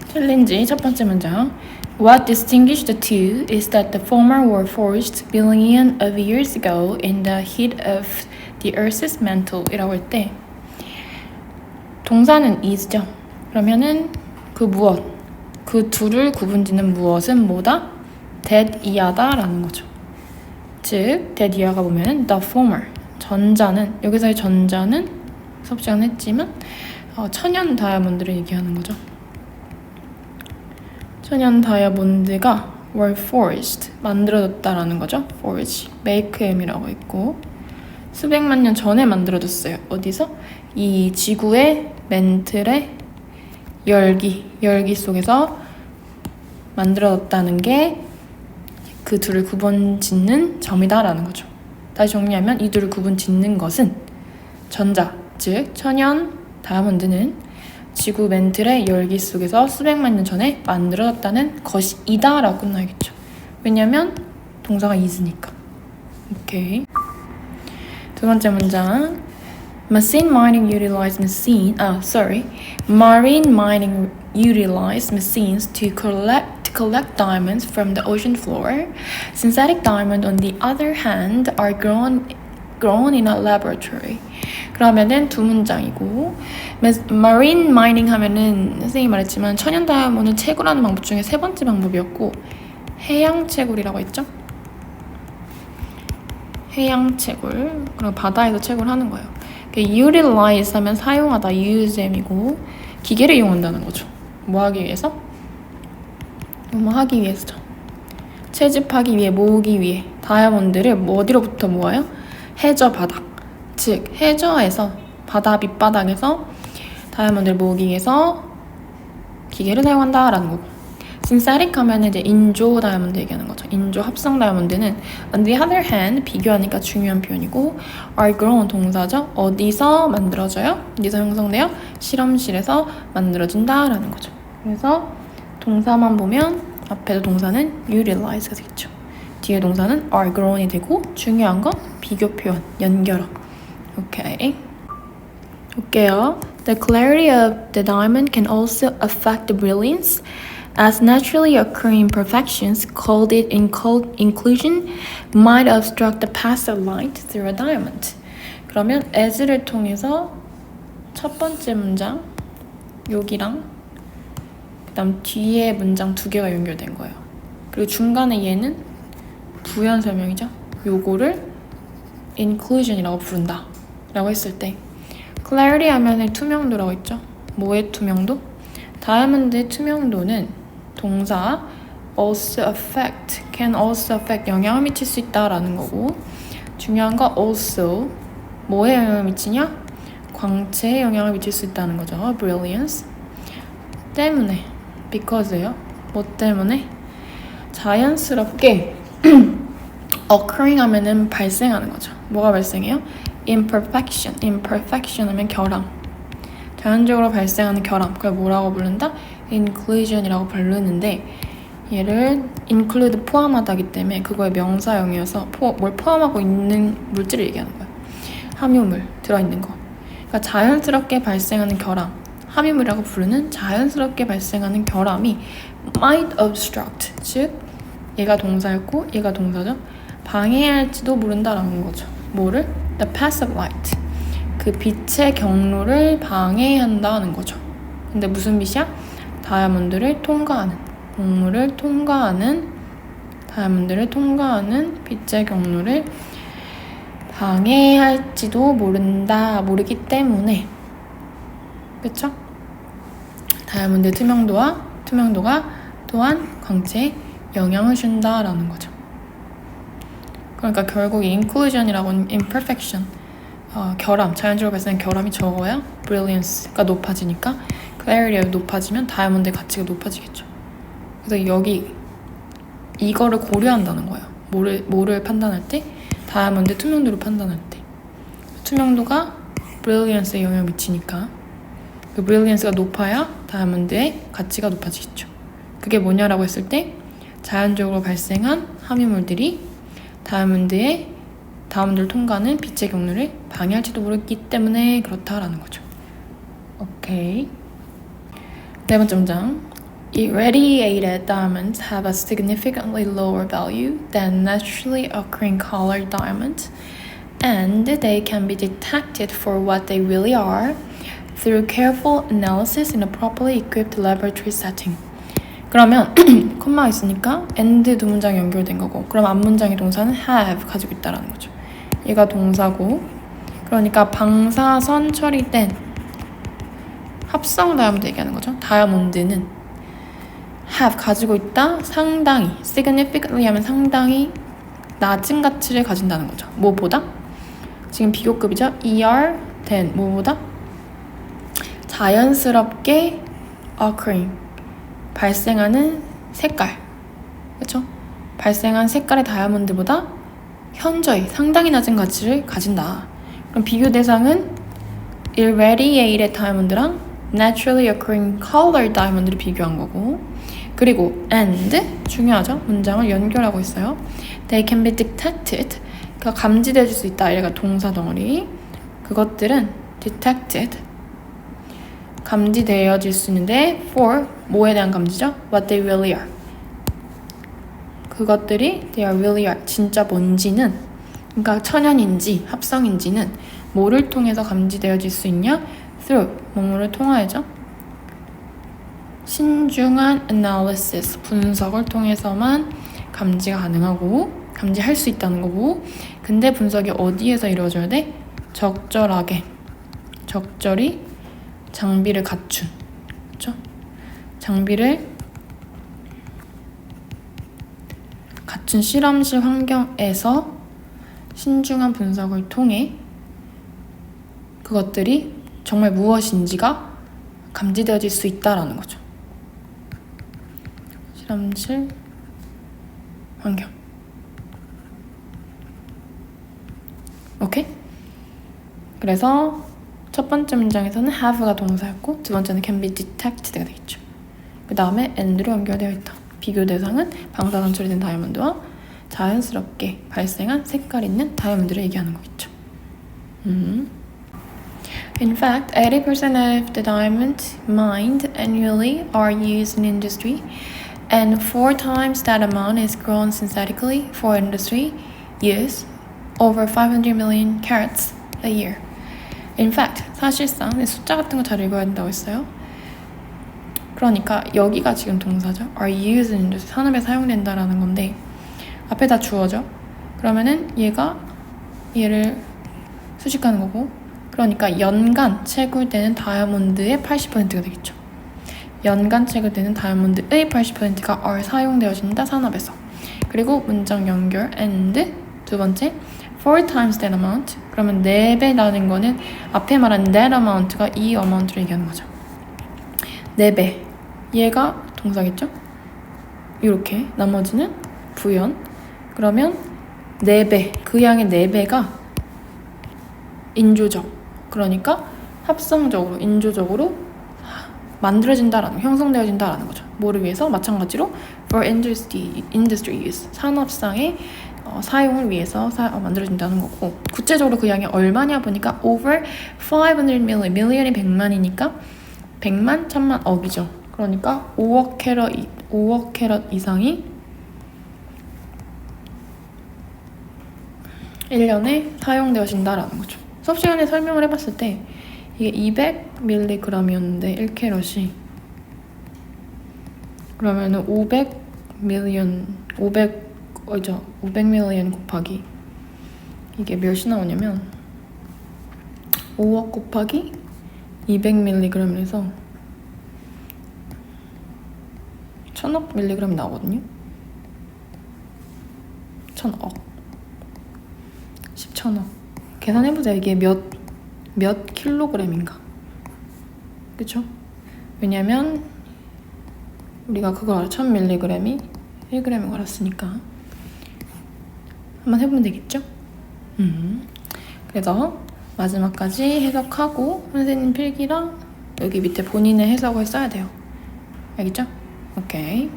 챌린지 첫 번째 문장. What distinguished the two is that the former were forged billions of years ago in the heat of the Earth's mantle 이라고 할 때 동사는 is죠. 그러면은 그 무엇, 그 둘을 구분짓는 무엇은 뭐다? that 이하다 라는 거죠. 즉 that 이하가 보면 the former, 전자는, 여기서의 전자는 수업 시간 했지만 천연 다이아몬드를 얘기하는 거죠. 천연 다이아몬드가 were forged, 만들어졌다라는 거죠. forge, make M이라고 있고 수백만 년 전에 만들어졌어요. 어디서? 이 지구의 멘틀의 열기 속에서 만들어졌다는 게 그 둘을 구분 짓는 점이다라는 거죠. 다시 정리하면 이 둘을 구분 짓는 것은 전자, 즉 천연 다이아몬드는 지구 멘틀의 열기 속에서 수백만 년 전에 만들어졌다는 것이다 라고 끝나야겠죠. 왜냐면 동사가 is니까. 오케이. 두 번째 문장. Marine mining utilized machines to collect diamonds from the ocean floor. Synthetic diamonds, on the other hand, are grown in a laboratory. 그러면은 두 문장이고, marine mining 하면은 선생님이 말했지만 천연 다이아몬드는 채굴하는 방법 중에 세 번째 방법이었고, 해양 채굴이라고 했죠? 해양 채굴, 그리고 바다에서 채굴하는 거예요. utilize 하면 사용하다, use이고 기계를 이용한다는 거죠. 뭐 하기 위해서? 뭐 하기 위해서죠. 채집하기 위해, 모으기 위해 다이아몬드를 어디로부터 모아요? 해저 바닥, 즉 해저에서, 바다 밑바닥에서 다이아몬드를 모으기 위해서 기계를 사용한다라는 거고, synthetic 하면 이제 인조 다이아몬드 얘기하는 거죠. 인조 합성 다이아몬드는 on the other hand, 비교하니까 중요한 표현이고, are grown 동사죠. 어디서 만들어져요? 어디서 형성돼요? 실험실에서 만들어진다라는 거죠. 그래서 동사만 보면 앞에도 동사는 utilize가 되겠죠. 뒤에 동사는 are grown이 되고, 중요한 건 비교 표현, 연결어. 오케이. 볼게요. The clarity of the diamond can also affect the brilliance, as naturally occurring imperfections, called it inclusion, might obstruct the path of light through a diamond. 그러면 as를 통해서 첫 번째 문장 여기랑 그다음 뒤에 문장 두 개가 연결된 거예요. 그리고 중간에 얘는 부연 설명이죠. 요거를 inclusion이라고 부른다 라고 했을 때, clarity 하면 투명도라고 했죠. 뭐의 투명도? 다이아몬드의 투명도는 동사 also affect, can also affect, 영향을 미칠 수 있다라는 거고, 중요한 거 also 뭐에 영향을 미치냐? 광채에 영향을 미칠 수 있다는 거죠. brilliance 때문에, because예요. 뭐 때문에? 자연스럽게 occurring 하면은 발생하는 거죠. 뭐가 발생해요? imperfection 하면 결함, 자연적으로 발생하는 결함, 그걸 뭐라고 부른다? inclusion이라고 부르는데, 얘를 include 포함하다기 때문에 그거의 명사형이어서 뭘 포함하고 있는 물질을 얘기하는 거예요. 함유물 들어있는 거. 그러니까 자연스럽게 발생하는 결함, 함유물이라고 부르는 자연스럽게 발생하는 결함이 might obstruct, 즉 얘가 동사였고 얘가 동사죠. 방해할지도 모른다라는 거죠. 뭐를? The path of light, 그 빛의 경로를 방해한다는 거죠. 근데 무슨 빛이야? 다이아몬드를 통과하는, 곡물을 통과하는, 다이아몬드를 통과하는 빛의 경로를 방해할지도 모르기 때문에, 그쵸? 다이아몬드의 투명도가 또한 광채에 영향을 준다라는 거죠. 그러니까 결국 inclusion이라고는 imperfection, 결함, 자연적으로 발생한 결함이 적어야 brilliance가 높아지니까, clarity가 높아지면 다이아몬드의 가치가 높아지겠죠. 그래서 여기 이거를 고려한다는 거예요. 뭐를 판단할 때? 다이아몬드 투명도를 판단할 때. 투명도가 brilliance에 영향을 미치니까 그 brilliance가 높아야 다이아몬드의 가치가 높아지겠죠. 그게 뭐냐라고 했을 때, 자연적으로 발생한 함유물들이 다이아몬드를 통과하는 빛의 경로를 방해할지도 모르기 때문에 그렇다라는 거죠. 오케이. 네 번째 문장. Irradiated diamonds have a significantly lower value than naturally occurring colored diamonds, and they can be detected for what they really are through careful analysis in a properly equipped laboratory setting. 그러면 콤마가 있으니까 and 두 문장이 연결된 거고, 그럼 앞문장의 동사는 have 가지고 있다라는 거죠. 얘가 동사고, 그러니까 방사선 처리된 합성 다이아몬드 얘기하는 거죠. 다이아몬드는 have 가지고 있다, 상당히, significantly 하면 상당히 낮은 가치를 가진다는 거죠. 뭐보다? 지금 비교급이죠. ER 된 뭐보다? 자연스럽게 occurring 발생하는 색깔, 그렇죠? 발생한 색깔의 다이아몬드보다 현저히 상당히 낮은 가치를 가진다. 그럼 비교 대상은 irradiated 다이아몬드랑 naturally occurring colored 다이아몬드를 비교한 거고, 그리고 and 중요하죠? 문장을 연결하고 있어요. They can be detected, 그러니까 감지되어질 수 있다. 얘가 동사 덩어리. 그것들은 detected 감지되어질 수 있는데 for 뭐에 대한 감지죠? What they really are. 그것들이 they are really are 진짜 뭔지는, 그러니까 천연인지 합성인지는 뭐를 통해서 감지되어질 수 있냐? through 뭐뭐를 통하여죠. 신중한 analysis 분석을 통해서만 감지가 가능하고 감지할 수 있다는 거고, 근데 분석이 어디에서 이루어져야 돼? 적절하게 적절히 장비를 갖춘, 그렇죠? 장비를 갖춘 실험실 환경에서 신중한 분석을 통해 그것들이 정말 무엇인지가 감지되어질 수 있다라는 거죠. 실험실 환경. 오케이? 그래서 첫 번째 문장에서는 have가 동사였고, 두 번째는 can be detected가 되겠죠. 그 다음에 and로 연결되어 있다. 비교 대상은 방사선 처리된 다이아몬드와 자연스럽게 발생한 색깔 있는 다이아몬드를 얘기하는 거겠죠. In fact, 80% of the diamonds mined annually are used in industry, and 4 times that amount is grown synthetically for industry use, over 500 million carats a year. In fact, 사실상 숫자 같은 거 잘 읽어야 된다고 했어요. 그러니까 여기가 지금 동사죠. are used in industry, 산업에 사용된다라는 건데 앞에 다 주어죠. 그러면은 얘를 수식하는 거고, 그러니까 연간 채굴되는 다이아몬드의 80%가 되겠죠. 연간 채굴되는 다이아몬드의 80%가 are 사용되어진다, 산업에서. 그리고 문장 연결 and 두 번째 4 times that amount, 그러면 4배라는 거는 앞에 말한 that amount가 이 amount를 얘기하는 거죠. 4배, 얘가 동사겠죠? 이렇게 나머지는 부연. 그러면 4배, 그 양의 4배가 인조적, 그러니까 합성적으로, 인조적으로 만들어진다라는, 형성되어진다라는 거죠. 뭐를 위해서? 마찬가지로 for industry use, 산업상의 사용을 위해서 만들어진다는 거고, 구체적으로 그 양이 얼마냐 보니까 over 500 million, million이 100만이니까 100만, 1000만, 억이죠. 그러니까 5억 캐럿 이상이 1년에 사용되어진다라는 거죠. 수업 시간에 설명을 해봤을 때 이게 200mg이었는데 1캐럿이 그러면은 500million 곱하기 이게 몇이 나오냐면 5억 곱하기 200mg에서 1000억 밀리그램이 나오거든요. 1000억 10,000억 계산해보자. 이게 몇 킬로그램인가, 그쵸? 왜냐면 우리가 그걸 알아. 1000mg이 1g인 걸 알았으니까 한번 해보면 되겠죠? 그래서 마지막까지 해석하고 선생님 필기랑 여기 밑에 본인의 해석을 써야 돼요. 알겠죠? 오케이.